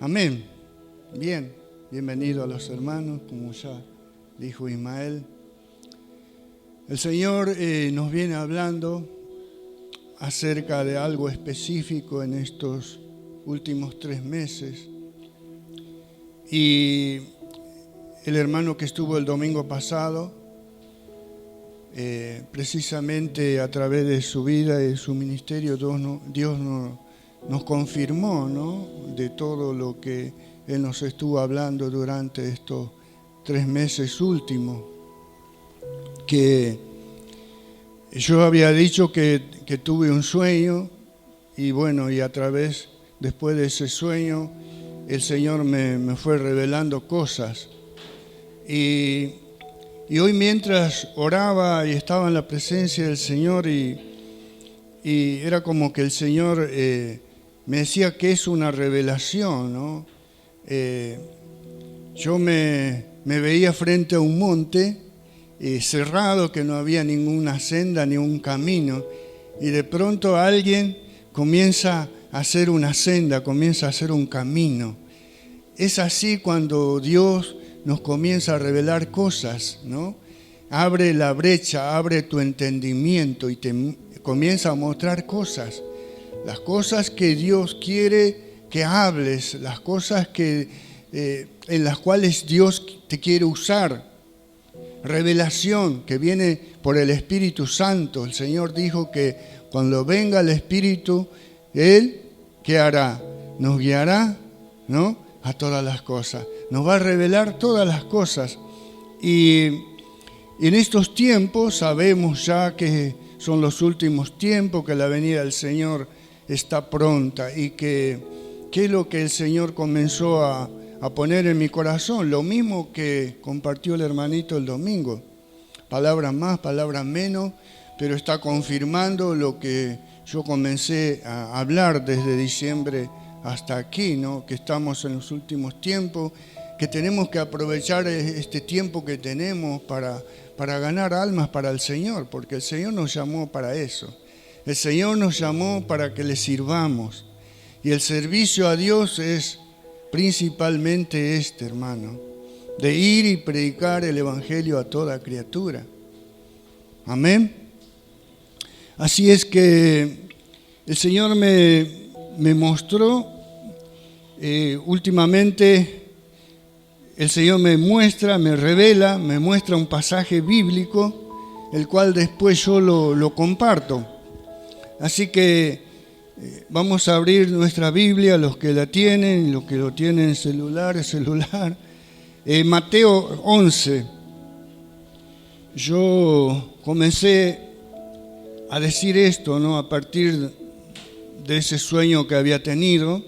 Amén. Bien, bienvenido a los hermanos, como ya dijo Ismael. El Señor nos viene hablando acerca de algo específico en estos últimos 3 meses. Y el hermano que estuvo el domingo pasado, precisamente a través de su vida y de su ministerio, Dios nos confirmó, ¿no?, de todo lo que Él nos estuvo hablando durante estos 3 meses últimos. Que yo había dicho que tuve un sueño y bueno, y después de ese sueño, el Señor me fue revelando cosas. Y hoy, mientras oraba y estaba en la presencia del Señor, y era como que el Señor me decía que es una revelación, ¿no? Yo me veía frente a un monte cerrado, que no había ninguna senda ni un camino, y de pronto alguien comienza a hacer una senda, comienza a hacer un camino. Es así cuando Dios nos comienza a revelar cosas, ¿no? Abre la brecha, abre tu entendimiento y te comienza a mostrar cosas. Las cosas que Dios quiere que hables, las cosas en las cuales Dios te quiere usar. Revelación que viene por el Espíritu Santo. El Señor dijo que cuando venga el Espíritu, Él, ¿qué hará? Nos guiará, ¿no?, a todas las cosas. Nos va a revelar todas las cosas. Y en estos tiempos sabemos ya que son los últimos tiempos, que la venida del Señor está pronta, y que es lo que el Señor comenzó a poner en mi corazón, lo mismo que compartió el hermanito el domingo. Palabras más, palabras menos, pero está confirmando lo que yo comencé a hablar desde diciembre hasta aquí, ¿no? Que estamos en los últimos tiempos, que tenemos que aprovechar este tiempo que tenemos para ganar almas para el Señor, porque el Señor nos llamó para eso. El Señor nos llamó para que le sirvamos. Y el servicio a Dios es principalmente hermano, de ir y predicar el Evangelio a toda criatura. Amén. Así es que el Señor me mostró, últimamente el Señor me revela, me muestra un pasaje bíblico, el cual después yo lo comparto. Así que vamos a abrir nuestra Biblia, los que la tienen, los que lo tienen en celular. Mateo 11. Yo comencé a decir esto, ¿no?, a partir de ese sueño que había tenido,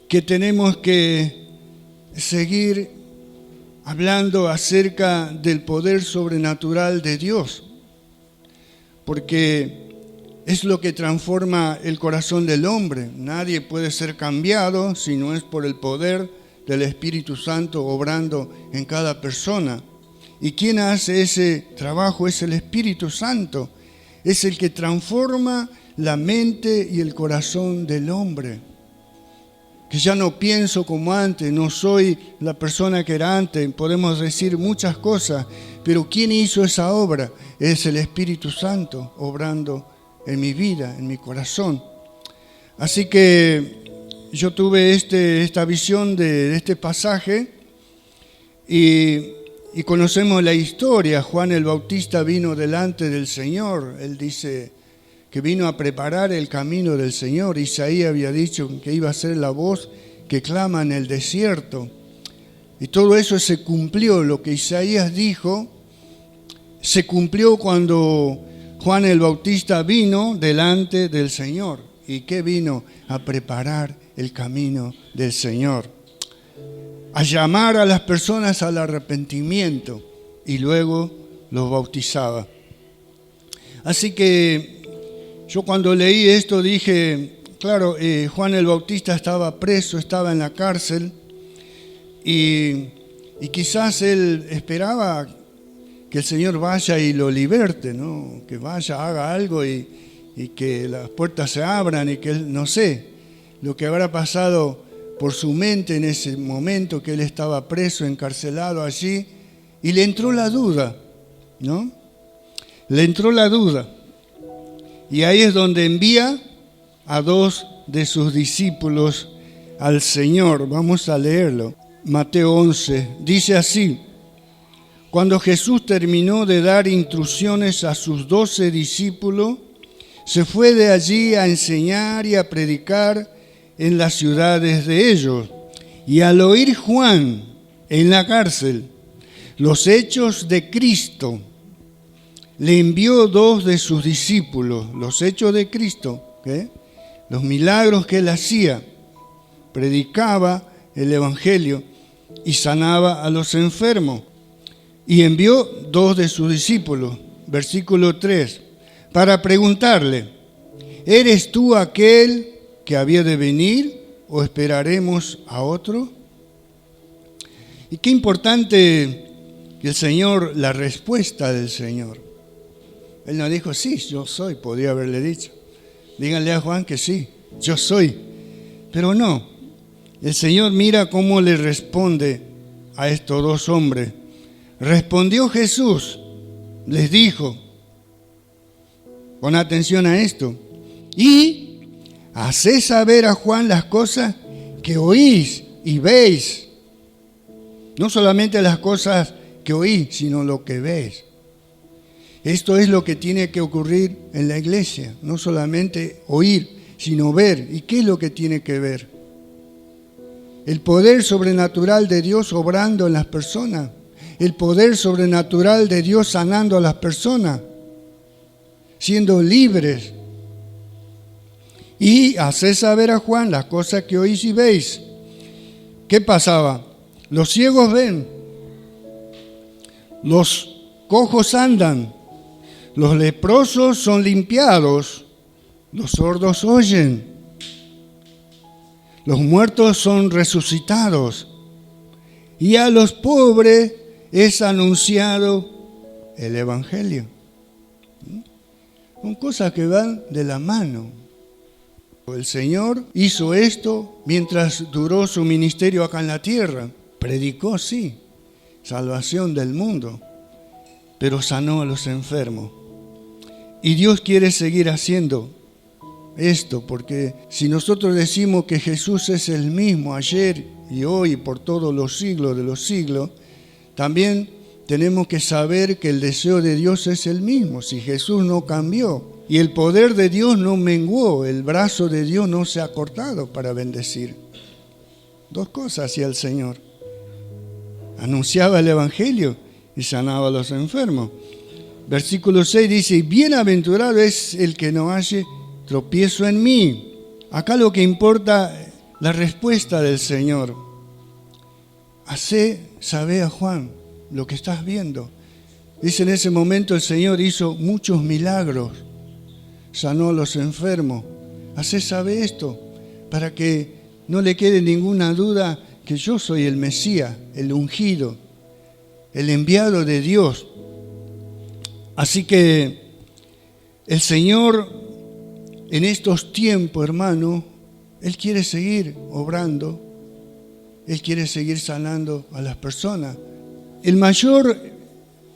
que tenemos que seguir hablando acerca del poder sobrenatural de Dios, porque es lo que transforma el corazón del hombre. Nadie puede ser cambiado si no es por el poder del Espíritu Santo obrando en cada persona. ¿Y quién hace ese trabajo? Es el Espíritu Santo. Es el que transforma la mente y el corazón del hombre. Que ya no pienso como antes, no soy la persona que era antes. Podemos decir muchas cosas, pero ¿quién hizo esa obra? Es el Espíritu Santo obrando en mi vida, en mi corazón. Así que yo tuve esta visión de este pasaje y conocemos la historia. Juan el Bautista vino delante del Señor. Él dice que vino a preparar el camino del Señor. Isaías había dicho que iba a ser la voz que clama en el desierto. Y todo eso se cumplió. Lo que Isaías dijo se cumplió cuando Juan el Bautista vino delante del Señor. ¿Y qué vino? A preparar el camino del Señor, a llamar a las personas al arrepentimiento, y luego los bautizaba. Así que yo cuando leí esto dije, claro, Juan el Bautista estaba preso, estaba en la cárcel, y quizás él esperaba que el Señor vaya y lo liberte, ¿no? Que vaya, haga algo y que las puertas se abran y que él, no sé, lo que habrá pasado por su mente en ese momento que él estaba preso, encarcelado allí, y le entró la duda, ¿no? Le entró la duda. Y ahí es donde envía a 2 de sus discípulos al Señor. Vamos a leerlo. Mateo 11, dice así: cuando Jesús terminó de dar instrucciones a sus 12 discípulos, se fue de allí a enseñar y a predicar en las ciudades de ellos. Y al oír Juan en la cárcel los hechos de Cristo, le envió 2 de sus discípulos. Los hechos de Cristo, ¿qué? Los milagros que él hacía, predicaba el Evangelio y sanaba a los enfermos. Y envió 2 de sus discípulos, versículo 3, para preguntarle: ¿eres tú aquel que había de venir o esperaremos a otro? Y qué importante que el Señor, la respuesta del Señor. Él no dijo, sí, yo soy, podría haberle dicho. Díganle a Juan que sí, yo soy. Pero no, el Señor mira cómo le responde a estos 2 hombres. Respondió Jesús, les dijo, pon atención a esto, y haced saber a Juan las cosas que oís y veis. No solamente las cosas que oís, sino lo que veis. Esto es lo que tiene que ocurrir en la iglesia, no solamente oír, sino ver. ¿Y qué es lo que tiene que ver? El poder sobrenatural de Dios obrando en las personas, el poder sobrenatural de Dios sanando a las personas, siendo libres. Y haced saber a Juan las cosas que oís y veis. ¿Qué pasaba? Los ciegos ven, los cojos andan, los leprosos son limpiados, los sordos oyen, los muertos son resucitados y a los pobres es anunciado el Evangelio. Son cosas que van de la mano. El Señor hizo esto mientras duró su ministerio acá en la tierra. Predicó, sí, salvación del mundo, pero sanó a los enfermos. Y Dios quiere seguir haciendo esto, porque si nosotros decimos que Jesús es el mismo ayer y hoy y por todos los siglos de los siglos, también tenemos que saber que el deseo de Dios es el mismo. Si Jesús no cambió y el poder de Dios no menguó, el brazo de Dios no se ha cortado para bendecir. 2 cosas hacía el Señor. Anunciaba el Evangelio y sanaba a los enfermos. Versículo 6 dice, bienaventurado es el que no halle tropiezo en mí. Acá lo que importa, la respuesta del Señor. Hacé saber a Juan lo que estás viendo. Dice, en ese momento el Señor hizo muchos milagros, sanó a los enfermos. Hacé saber esto para que no le quede ninguna duda que yo soy el Mesías, el ungido, el enviado de Dios. Así que el Señor en estos tiempos, hermano, Él quiere seguir obrando, Él quiere seguir sanando a las personas. El mayor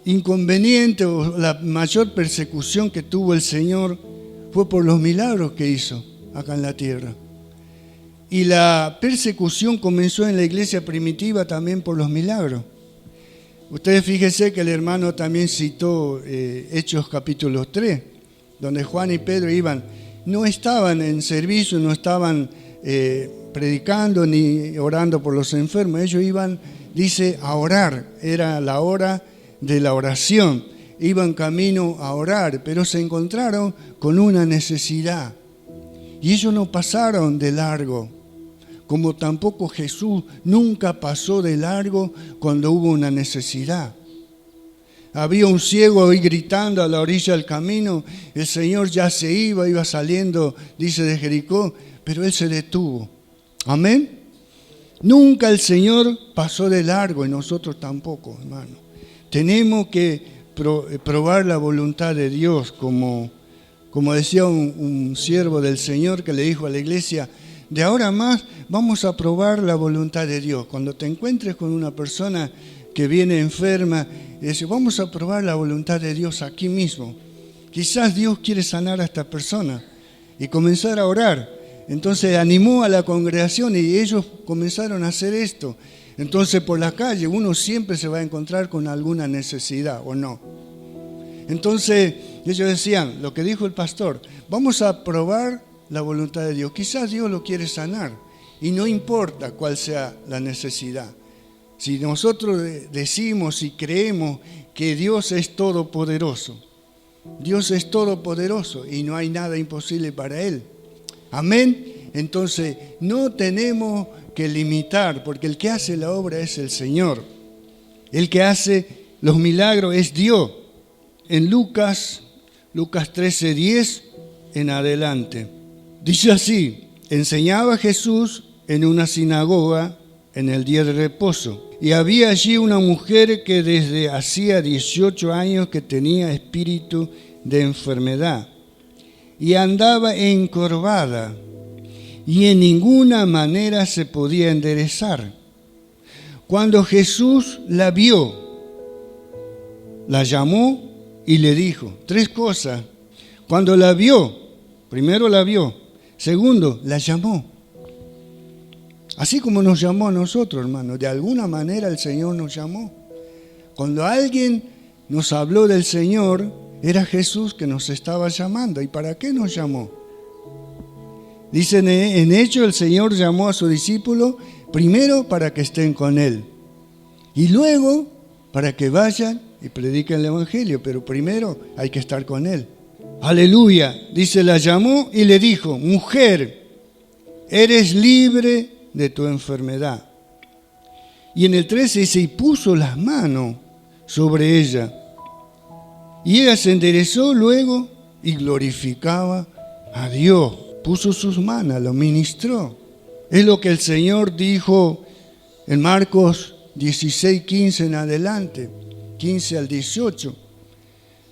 inconveniente o la mayor persecución que tuvo el Señor fue por los milagros que hizo acá en la tierra. Y la persecución comenzó en la iglesia primitiva también por los milagros. Ustedes fíjense que el hermano también citó Hechos capítulo 3, donde Juan y Pedro iban, no estaban en servicio, no estaban predicando ni orando por los enfermos, ellos iban, dice, a orar, era la hora de la oración, iban camino a orar, pero se encontraron con una necesidad y ellos no pasaron de largo. Como tampoco Jesús nunca pasó de largo cuando hubo una necesidad. Había un ciego ahí gritando a la orilla del camino, el Señor ya se iba saliendo, dice, de Jericó, pero Él se detuvo. Amén. Nunca el Señor pasó de largo y nosotros tampoco, hermano. Tenemos que probar la voluntad de Dios, como decía un siervo del Señor que le dijo a la iglesia, de ahora más vamos a probar la voluntad de Dios. Cuando te encuentres con una persona que viene enferma, dice, vamos a probar la voluntad de Dios aquí mismo. Quizás Dios quiere sanar a esta persona y comenzar a orar. Entonces animó a la congregación y ellos comenzaron a hacer esto. Entonces por la calle uno siempre se va a encontrar con alguna necesidad, ¿o no? Entonces ellos decían, lo que dijo el pastor, vamos a probar la voluntad de Dios. Quizás Dios lo quiere sanar y no importa cuál sea la necesidad. Si nosotros decimos y creemos que Dios es todopoderoso, Dios es todopoderoso y no hay nada imposible para Él. Amén. Entonces no tenemos que limitar, porque el que hace la obra es el Señor. El que hace los milagros es Dios. En Lucas 13:10 en adelante. Dice así, enseñaba Jesús en una sinagoga en el día de reposo. Y había allí una mujer que desde hacía 18 años que tenía espíritu de enfermedad y andaba encorvada y en ninguna manera se podía enderezar. Cuando Jesús la vio, la llamó y le dijo 3 cosas. Cuando la vio, primero la vio, segundo, la llamó. Así como nos llamó a nosotros, hermanos, de alguna manera el Señor nos llamó. Cuando alguien nos habló del Señor, era Jesús que nos estaba llamando. ¿Y para qué nos llamó? Dicen en Hechos, el Señor llamó a sus discípulos primero para que estén con Él y luego para que vayan y prediquen el Evangelio, pero primero hay que estar con Él. Aleluya. Dice, la llamó y le dijo, mujer, eres libre de tu enfermedad. Y en el 13 dice, y puso las manos sobre ella. Y ella se enderezó luego y glorificaba a Dios. Puso sus manos, lo ministró. Es lo que el Señor dijo en Marcos 16:15 en adelante, 15 al 18.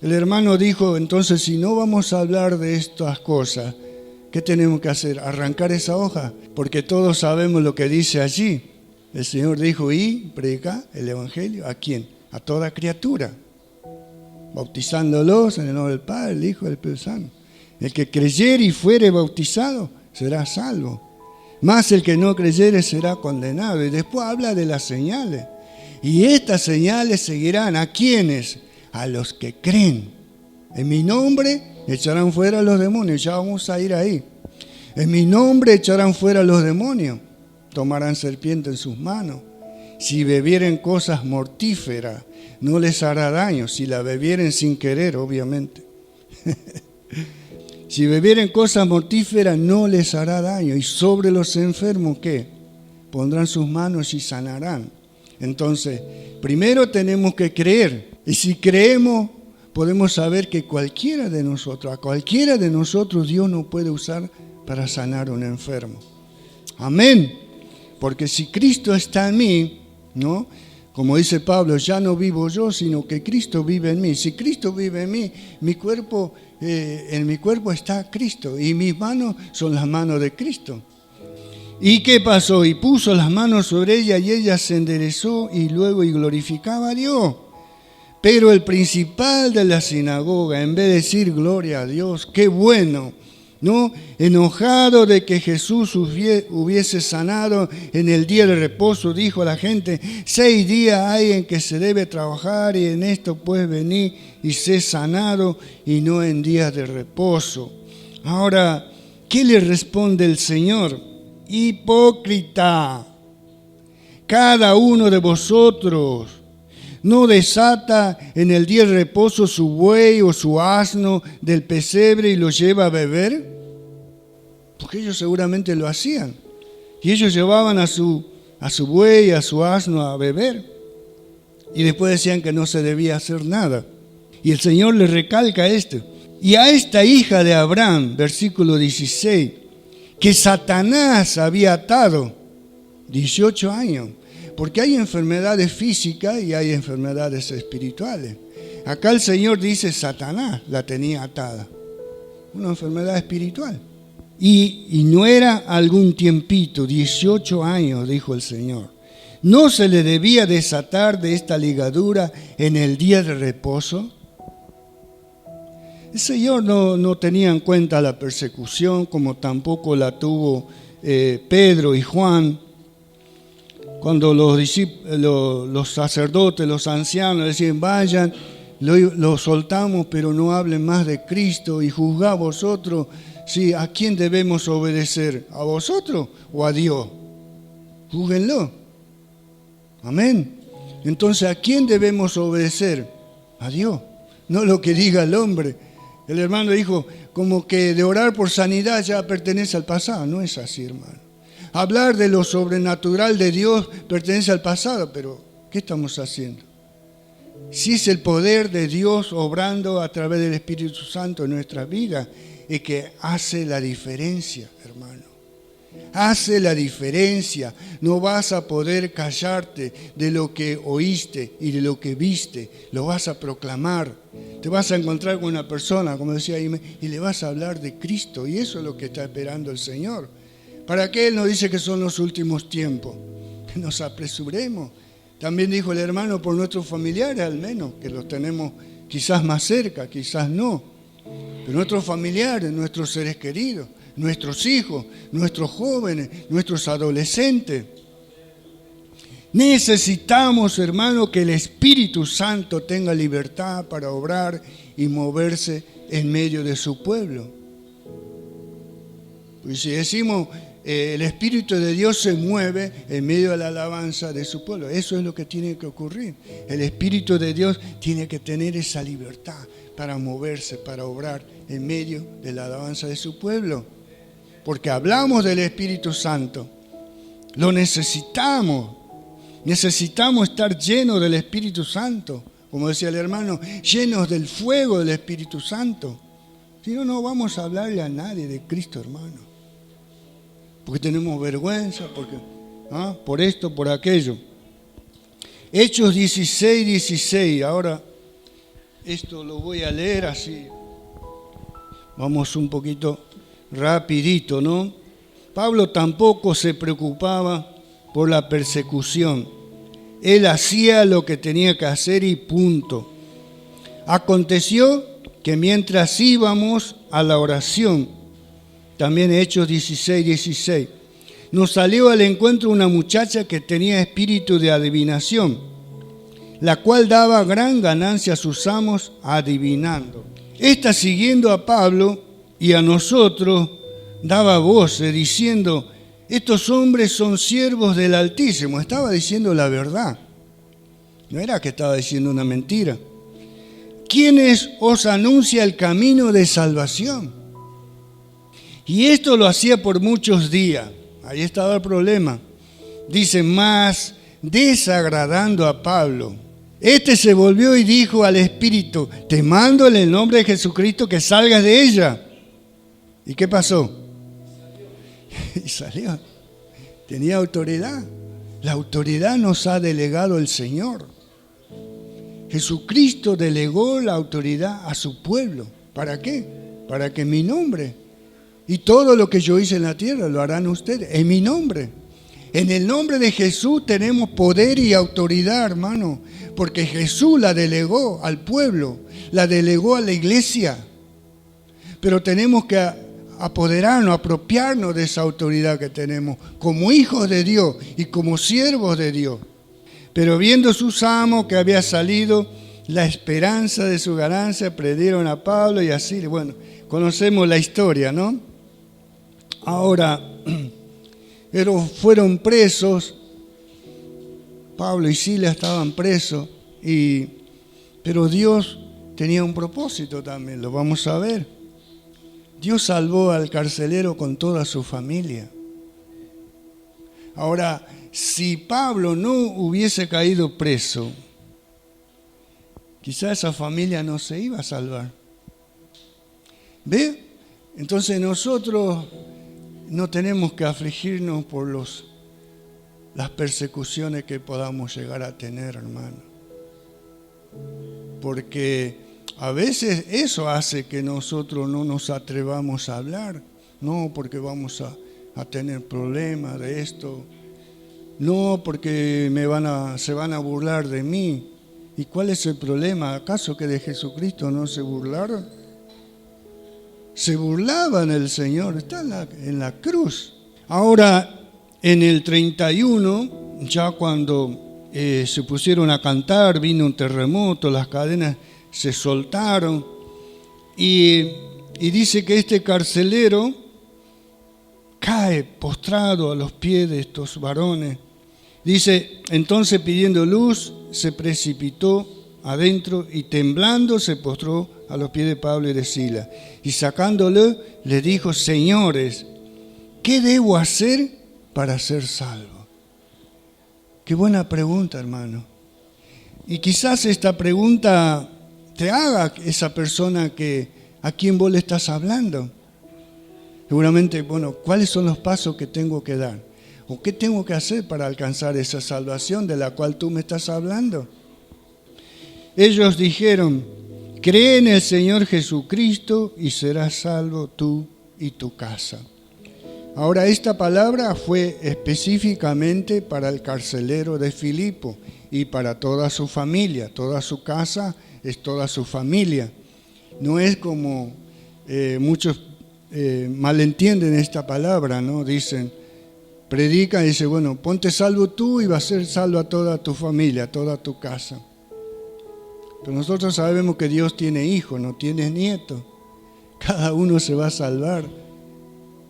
El hermano dijo, entonces, si no vamos a hablar de estas cosas, ¿qué tenemos que hacer? ¿Arrancar esa hoja? Porque todos sabemos lo que dice allí. El Señor dijo, y predica el Evangelio. ¿A quién? A toda criatura. Bautizándolos en el nombre del Padre, del Hijo y del Espíritu Santo. El que creyere y fuere bautizado será salvo. Mas el que no creyere será condenado. Y después habla de las señales. Y estas señales seguirán ¿a quiénes? A los que creen. En mi nombre echarán fuera a los demonios. Ya vamos a ir ahí. En mi nombre echarán fuera a los demonios. Tomarán serpiente en sus manos. Si bebieren cosas mortíferas, no les hará daño. Si la bebieren sin querer, obviamente. Si bebieren cosas mortíferas, no les hará daño. Y sobre los enfermos, ¿qué? Pondrán sus manos y sanarán. Entonces, primero tenemos que creer. Y si creemos, podemos saber que a cualquiera de nosotros Dios nos puede usar para sanar a un enfermo. Amén. Porque si Cristo está en mí, ¿no? Como dice Pablo, ya no vivo yo, sino que Cristo vive en mí. Si Cristo vive en mí, en mi cuerpo está Cristo y mis manos son las manos de Cristo. ¿Y qué pasó? Y puso las manos sobre ella y ella se enderezó y luego glorificaba a Dios. Pero el principal de la sinagoga, en vez de decir gloria a Dios, qué bueno, ¿no? Enojado de que Jesús hubiese sanado en el día de reposo, dijo a la gente, 6 días hay en que se debe trabajar y en esto puedes venir y ser sanado y no en días de reposo. Ahora, ¿qué le responde el Señor? Hipócrita, cada uno de vosotros no desata en el día de reposo su buey o su asno del pesebre y lo lleva a beber. Porque ellos seguramente lo hacían. Y ellos llevaban a su buey, a su asno a beber. Y después decían que no se debía hacer nada. Y el Señor les recalca esto. Y a esta hija de Abraham, versículo 16, que Satanás había atado 18 años. Porque hay enfermedades físicas y hay enfermedades espirituales. Acá el Señor dice Satanás la tenía atada. Una enfermedad espiritual. Y no era algún tiempito, 18 años, dijo el Señor. ¿No se le debía desatar de esta ligadura en el día de reposo? El Señor no tenía en cuenta la persecución, como tampoco la tuvo Pedro y Juan. Cuando los sacerdotes, los ancianos decían, vayan, lo soltamos, pero no hablen más de Cristo y juzgad vosotros, sí, ¿a quién debemos obedecer? ¿A vosotros o a Dios? Júguenlo. Amén. Entonces, ¿a quién debemos obedecer? A Dios, no lo que diga el hombre. El hermano dijo, como que de orar por sanidad ya pertenece al pasado. No es así, hermano. Hablar de lo sobrenatural de Dios pertenece al pasado, pero ¿qué estamos haciendo? Si es el poder de Dios obrando a través del Espíritu Santo en nuestra vida, es que hace la diferencia, hermano. Hace la diferencia. No vas a poder callarte de lo que oíste y de lo que viste. Lo vas a proclamar. Te vas a encontrar con una persona, como decía Aime, y le vas a hablar de Cristo. Y eso es lo que está esperando el Señor. ¿Para qué Él nos dice que son los últimos tiempos? Que nos apresuremos. También dijo el hermano por nuestros familiares, al menos, que los tenemos quizás más cerca, quizás no. Pero nuestros familiares, nuestros seres queridos, nuestros hijos, nuestros jóvenes, nuestros adolescentes. Necesitamos, hermano, que el Espíritu Santo tenga libertad para obrar y moverse en medio de su pueblo. Pues si decimos, el Espíritu de Dios se mueve en medio de la alabanza de su pueblo. Eso es lo que tiene que ocurrir. El Espíritu de Dios tiene que tener esa libertad para moverse, para obrar en medio de la alabanza de su pueblo. Porque hablamos del Espíritu Santo. Lo necesitamos. Necesitamos estar llenos del Espíritu Santo. Como decía el hermano, llenos del fuego del Espíritu Santo. Si no, no vamos a hablarle a nadie de Cristo, hermano. Porque tenemos vergüenza, por esto, por aquello. Hechos 16. Ahora, esto lo voy a leer así. Vamos un poquito rapidito, ¿no? Pablo tampoco se preocupaba por la persecución. Él hacía lo que tenía que hacer y punto. Aconteció que mientras íbamos a la oración, también Hechos 16, nos salió al encuentro una muchacha que tenía espíritu de adivinación, la cual daba gran ganancia a sus amos adivinando. Esta, siguiendo a Pablo y a nosotros, daba voces diciendo, estos hombres son siervos del Altísimo. Estaba diciendo la verdad. No era que estaba diciendo una mentira. ¿Quiénes os anuncia el camino de salvación? Y esto lo hacía por muchos días. Ahí estaba el problema. Dice, más desagradando a Pablo. Este se volvió y dijo al Espíritu, te mando en el nombre de Jesucristo que salgas de ella. ¿Y qué pasó? Y salió. Tenía autoridad. La autoridad nos ha delegado el Señor. Jesucristo delegó la autoridad a su pueblo. ¿Para qué? Para que en mi nombre, y todo lo que yo hice en la tierra lo harán ustedes, en mi nombre. En el nombre de Jesús tenemos poder y autoridad, hermano, porque Jesús la delegó al pueblo, la delegó a la iglesia. Pero tenemos que apoderarnos, apropiarnos de esa autoridad que tenemos como hijos de Dios y como siervos de Dios. Pero viendo sus amos que había salido la esperanza de su ganancia, prendieron a Pablo y así, bueno, conocemos la historia, ¿no? Ahora, fueron presos, Pablo y Silas estaban presos, pero Dios tenía un propósito también, lo vamos a ver. Dios salvó al carcelero con toda su familia. Ahora, si Pablo no hubiese caído preso, quizás esa familia no se iba a salvar. ¿Ve? Entonces nosotros no tenemos que afligirnos por las persecuciones que podamos llegar a tener, hermano. Porque a veces eso hace que nosotros no nos atrevamos a hablar No, porque vamos a tener problemas de esto. No, porque se van a burlar de mí. ¿Y cuál es el problema? ¿Acaso que de Jesucristo no se burlaron? Se burlaban del Señor, está en la cruz. Ahora, en el 31, ya cuando se pusieron a cantar, vino un terremoto, las cadenas se soltaron, y dice que este carcelero cae postrado a los pies de estos varones. Dice, entonces pidiendo luz, se precipitó adentro y temblando se postró a los pies de Pablo y de Silas. Y sacándolo, le dijo, señores, ¿qué debo hacer para ser salvo? Qué buena pregunta, hermano. Y quizás esta pregunta te haga esa persona a quien vos le estás hablando. Seguramente, bueno, ¿cuáles son los pasos que tengo que dar? ¿O qué tengo que hacer para alcanzar esa salvación de la cual tú me estás hablando? Ellos dijeron, cree en el Señor Jesucristo y serás salvo tú y tu casa. Ahora, esta palabra fue específicamente para el carcelero de Filipo y para toda su familia. Toda su casa es toda su familia. No es como muchos malentienden esta palabra, ¿no? Dicen, predica y dice, bueno, ponte salvo tú y va a ser salva toda tu familia, toda tu casa. Pero nosotros sabemos que Dios tiene hijos, no tiene nietos. Cada uno se va a salvar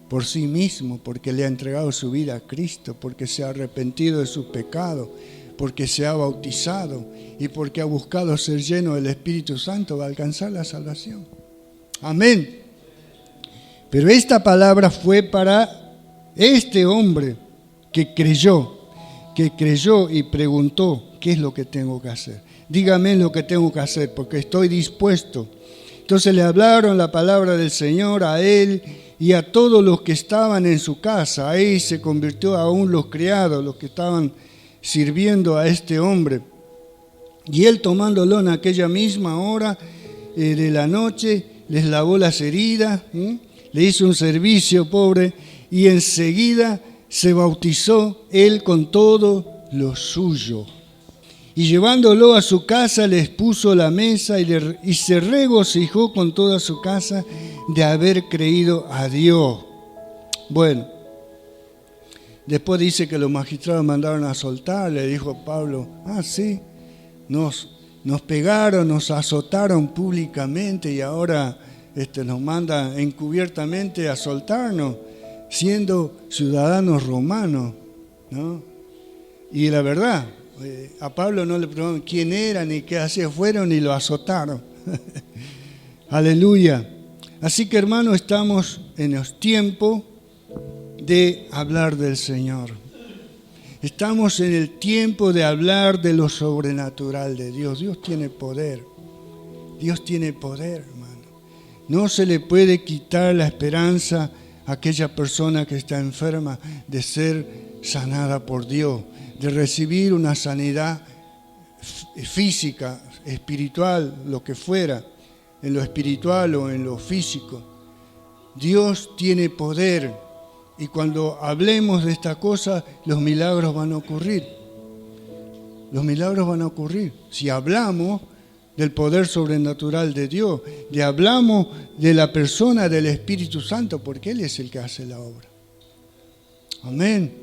por sí mismo, porque le ha entregado su vida a Cristo, porque se ha arrepentido de sus pecados, porque se ha bautizado y porque ha buscado ser lleno del Espíritu Santo, va a alcanzar la salvación. Amén. Pero esta palabra fue para este hombre que creyó y preguntó, ¿qué es lo que tengo que hacer? Dígame lo que tengo que hacer, porque estoy dispuesto. Entonces le hablaron la palabra del Señor a él y a todos los que estaban en su casa. Ahí se convirtió aún los criados, los que estaban sirviendo a este hombre. Y él, tomándolo en aquella misma hora de la noche, les lavó las heridas, le hizo un servicio pobre, y enseguida se bautizó él con todo lo suyo. Y llevándolo a su casa, les puso la mesa y se regocijó con toda su casa de haber creído a Dios. Bueno, después dice que los magistrados mandaron a soltar, le dijo Pablo, sí, nos pegaron, nos azotaron públicamente y ahora nos manda encubiertamente a soltarnos, siendo ciudadanos romanos, ¿no? Y la verdad, a Pablo no le preguntaron quién era ni qué hacía, fueron y lo azotaron. Aleluya. Así que, hermano, estamos en los tiempos de hablar del Señor. Estamos en el tiempo de hablar de lo sobrenatural de Dios. Dios tiene poder. Dios tiene poder, hermano. No se le puede quitar la esperanza a aquella persona que está enferma de ser sanada por Dios, de recibir una sanidad física, espiritual, lo que fuera, en lo espiritual o en lo físico. Dios tiene poder y cuando hablemos de esta cosa, los milagros van a ocurrir. Los milagros van a ocurrir. Si hablamos del poder sobrenatural de Dios, hablamos de la persona del Espíritu Santo, porque Él es el que hace la obra. Amén.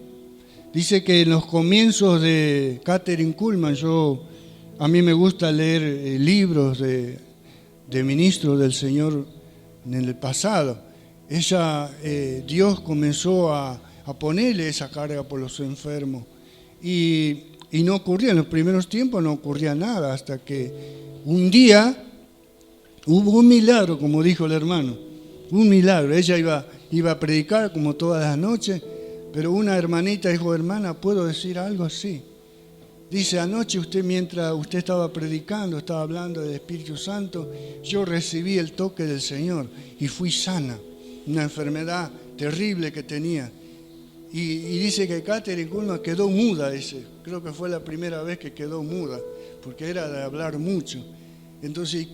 Dice que en los comienzos de Kathryn Kuhlman, a mí me gusta leer libros de ministros del Señor en el pasado. Dios comenzó a ponerle esa carga por los enfermos y no ocurría, en los primeros tiempos no ocurría nada, hasta que un día hubo un milagro, como dijo el hermano, un milagro. Ella iba a predicar como todas las noches, pero una hermanita dijo, hermana, ¿puedo decir algo? Sí. Dice, anoche mientras usted estaba predicando, estaba hablando del Espíritu Santo, yo recibí el toque del Señor y fui sana, una enfermedad terrible que tenía. Y dice que Kathryn Kuhlman quedó muda, creo que fue la primera vez que quedó muda, porque era de hablar mucho. Entonces,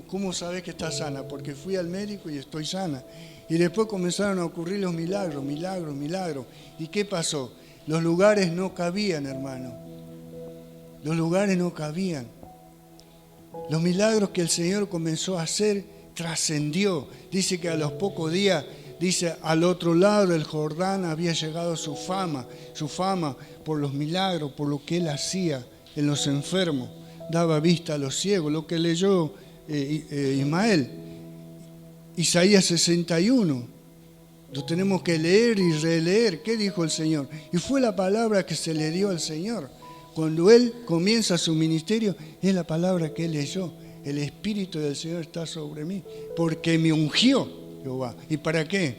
¿cómo sabes que estás sana? Porque fui al médico y estoy sana. Y después comenzaron a ocurrir los milagros. ¿Y qué pasó? Los lugares no cabían, hermano. Los lugares no cabían. Los milagros que el Señor comenzó a hacer trascendió. Dice que a los pocos días, al otro lado del Jordán había llegado su fama por los milagros, por lo que Él hacía en los enfermos. Daba vista a los ciegos, lo que leyó Ismael. Isaías 61. Lo tenemos que leer y releer. ¿Qué dijo el Señor? Y fue la palabra que se le dio al Señor. Cuando Él comienza su ministerio, es la palabra que Él leyó. El Espíritu del Señor está sobre mí, porque me ungió Jehová. ¿Y para qué?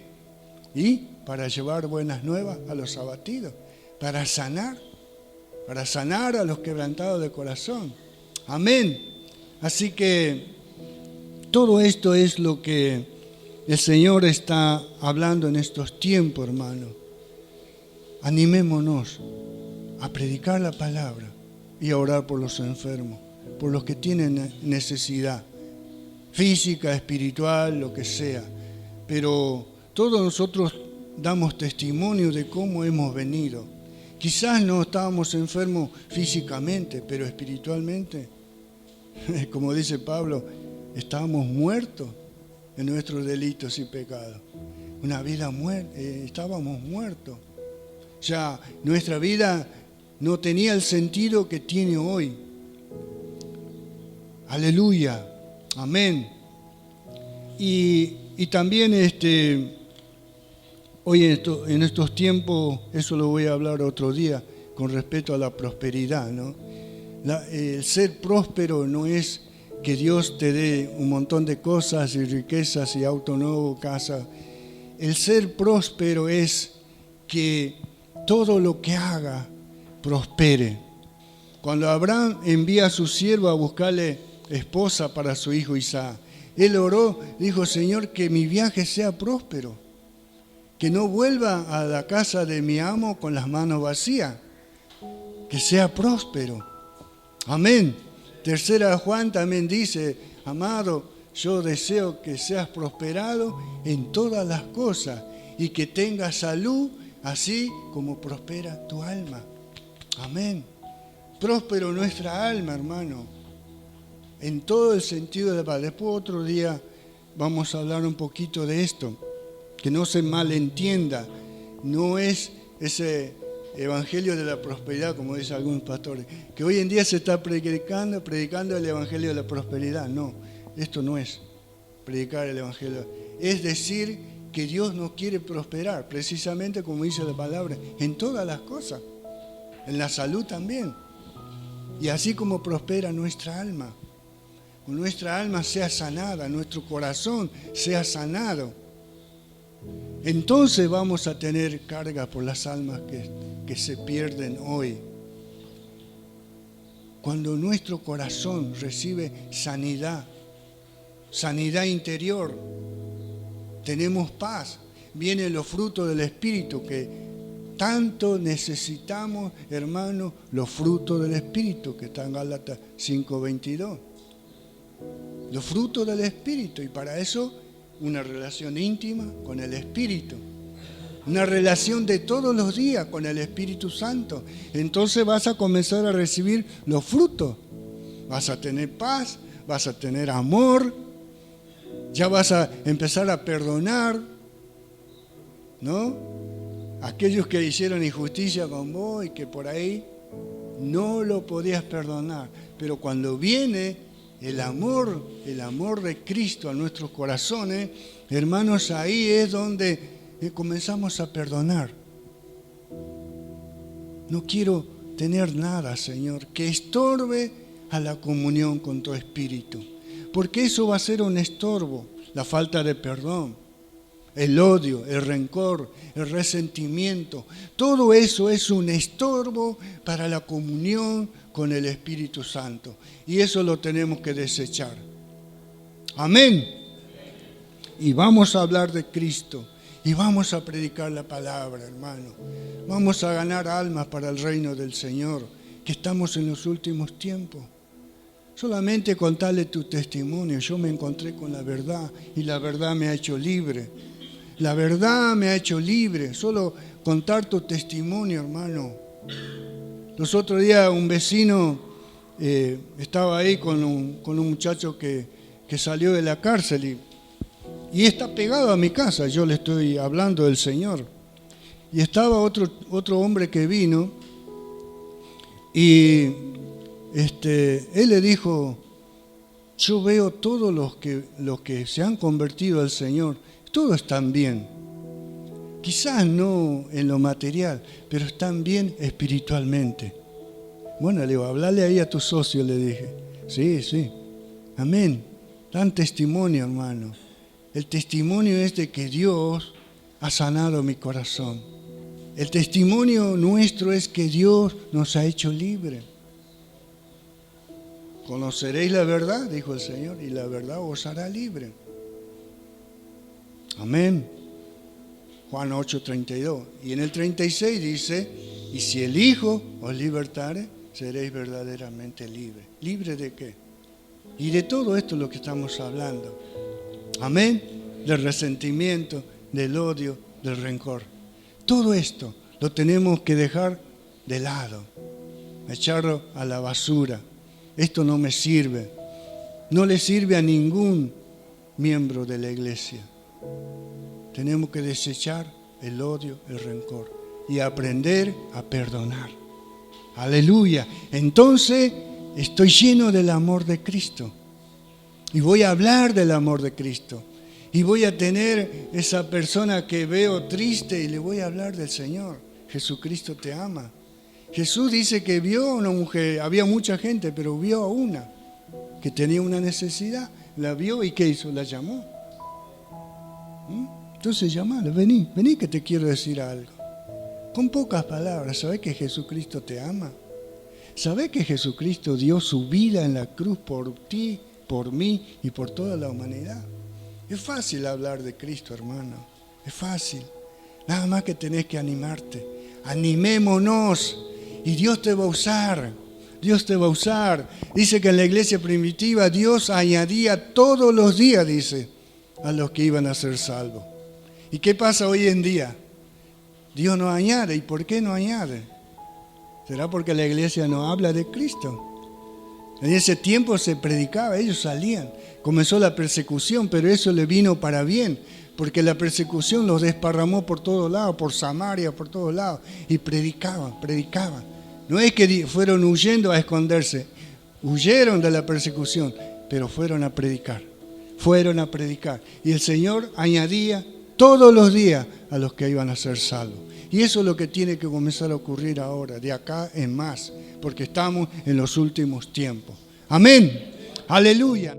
Y para llevar buenas nuevas a los abatidos, para sanar a los quebrantados de corazón. Amén. Así que todo esto es lo que el Señor está hablando en estos tiempos, hermano. Animémonos a predicar la palabra y a orar por los enfermos, por los que tienen necesidad física, espiritual, lo que sea. Pero todos nosotros damos testimonio de cómo hemos venido. Quizás no estábamos enfermos físicamente, pero espiritualmente, como dice Pablo, estábamos muertos en nuestros delitos y pecados. Una vida muerta, estábamos muertos. Ya nuestra vida no tenía el sentido que tiene hoy. Aleluya, amén. Y también hoy en estos tiempos, eso lo voy a hablar otro día, con respecto a la prosperidad, ¿no? El ser próspero no es que Dios te dé un montón de cosas y riquezas y auto nuevo, casa. El ser próspero es que todo lo que haga prospere. Cuando Abraham envía a su siervo a buscarle esposa para su hijo Isaac, él oró, dijo: Señor, que mi viaje sea próspero, que no vuelva a la casa de mi amo con las manos vacías, que sea próspero. Amén. Tercera Juan también dice: amado, yo deseo que seas prosperado en todas las cosas y que tengas salud, así como prospera tu alma. Amén. Próspero nuestra alma, hermano, en todo el sentido de la palabra. Después otro día vamos a hablar un poquito de esto, que no se malentienda. No es ese evangelio de la prosperidad, como dicen algunos pastores, que hoy en día se está predicando el evangelio de la prosperidad. No, esto no es predicar el evangelio. Es decir, que Dios nos quiere prosperar, precisamente como dice la palabra, en todas las cosas, en la salud también. Y así como prospera nuestra alma, con nuestra alma sea sanada, nuestro corazón sea sanado, entonces vamos a tener carga por las almas que se pierden hoy. Cuando nuestro corazón recibe sanidad interior, tenemos paz, vienen los frutos del Espíritu que tanto necesitamos, hermanos, los frutos del Espíritu, que está en Gálatas 5:22. Los frutos del Espíritu, y para eso una relación íntima con el Espíritu, una relación de todos los días con el Espíritu Santo. Entonces vas a comenzar a recibir los frutos. Vas a tener paz, vas a tener amor, ya vas a empezar a perdonar, ¿no? Aquellos que hicieron injusticia con vos y que por ahí no lo podías perdonar. Pero cuando viene el amor de Cristo a nuestros corazones, hermanos, ahí es donde comenzamos a perdonar. No quiero tener nada, Señor, que estorbe a la comunión con tu Espíritu, porque eso va a ser un estorbo, la falta de perdón, el odio, el rencor, el resentimiento. Todo eso es un estorbo para la comunión con el Espíritu Santo. Y eso lo tenemos que desechar. Amén. Y vamos a hablar de Cristo. Y vamos a predicar la palabra, hermano. Vamos a ganar almas para el reino del Señor, que estamos en los últimos tiempos. Solamente contarle tu testimonio. Yo me encontré con la verdad y la verdad me ha hecho libre. La verdad me ha hecho libre. Solo contar tu testimonio, hermano. Los otros días un vecino estaba ahí con un muchacho que salió de la cárcel y está pegado a mi casa. Yo le estoy hablando del Señor. Y estaba otro hombre que vino y él le dijo, yo veo todos los que se han convertido al Señor, todos están bien. Quizás no en lo material, pero están bien espiritualmente. Bueno, le digo, hablale ahí a tu socio, le dije. Sí, amén. Dan testimonio, hermano. El testimonio es de que Dios ha sanado mi corazón. El testimonio nuestro es que Dios nos ha hecho libre. Conoceréis la verdad, dijo el Señor, y la verdad os hará libre. Amén. Juan 8:32. Y en el 36 dice, y si el Hijo os libertare, seréis verdaderamente libres. ¿Libre de qué? Y de todo esto es lo que estamos hablando. Amén. Del resentimiento, del odio, del rencor. Todo esto lo tenemos que dejar de lado, echarlo a la basura. Esto no me sirve. No le sirve a ningún miembro de la iglesia. Tenemos que desechar el odio, el rencor y aprender a perdonar. Aleluya. Entonces estoy lleno del amor de Cristo. Y voy a hablar del amor de Cristo. Y voy a tener esa persona que veo triste y le voy a hablar del Señor. Jesucristo te ama. Jesús dice que vio a una mujer, había mucha gente, pero vio a una que tenía una necesidad. La vio y ¿qué hizo? La llamó. Entonces llamala, vení que te quiero decir algo. Con pocas palabras, ¿sabés que Jesucristo te ama? ¿Sabés que Jesucristo dio su vida en la cruz por ti, por mí y por toda la humanidad? Es fácil hablar de Cristo, hermano. Es fácil. Nada más que tenés que animarte. Animémonos y Dios te va a usar. Dios te va a usar. Dice que en la iglesia primitiva Dios añadía todos los días, dice, a los que iban a ser salvos. ¿Y qué pasa hoy en día? Dios no añade. ¿Y por qué no añade? ¿Será porque la iglesia no habla de Cristo? En ese tiempo se predicaba, ellos salían. Comenzó la persecución, pero eso le vino para bien, porque la persecución los desparramó por todos lados, por Samaria, por todos lados, y predicaban. No es que fueron huyendo a esconderse, huyeron de la persecución, pero fueron a predicar. Y el Señor añadía todos los días a los que iban a ser salvos. Y eso es lo que tiene que comenzar a ocurrir ahora, de acá en más, porque estamos en los últimos tiempos. Amén. Aleluya.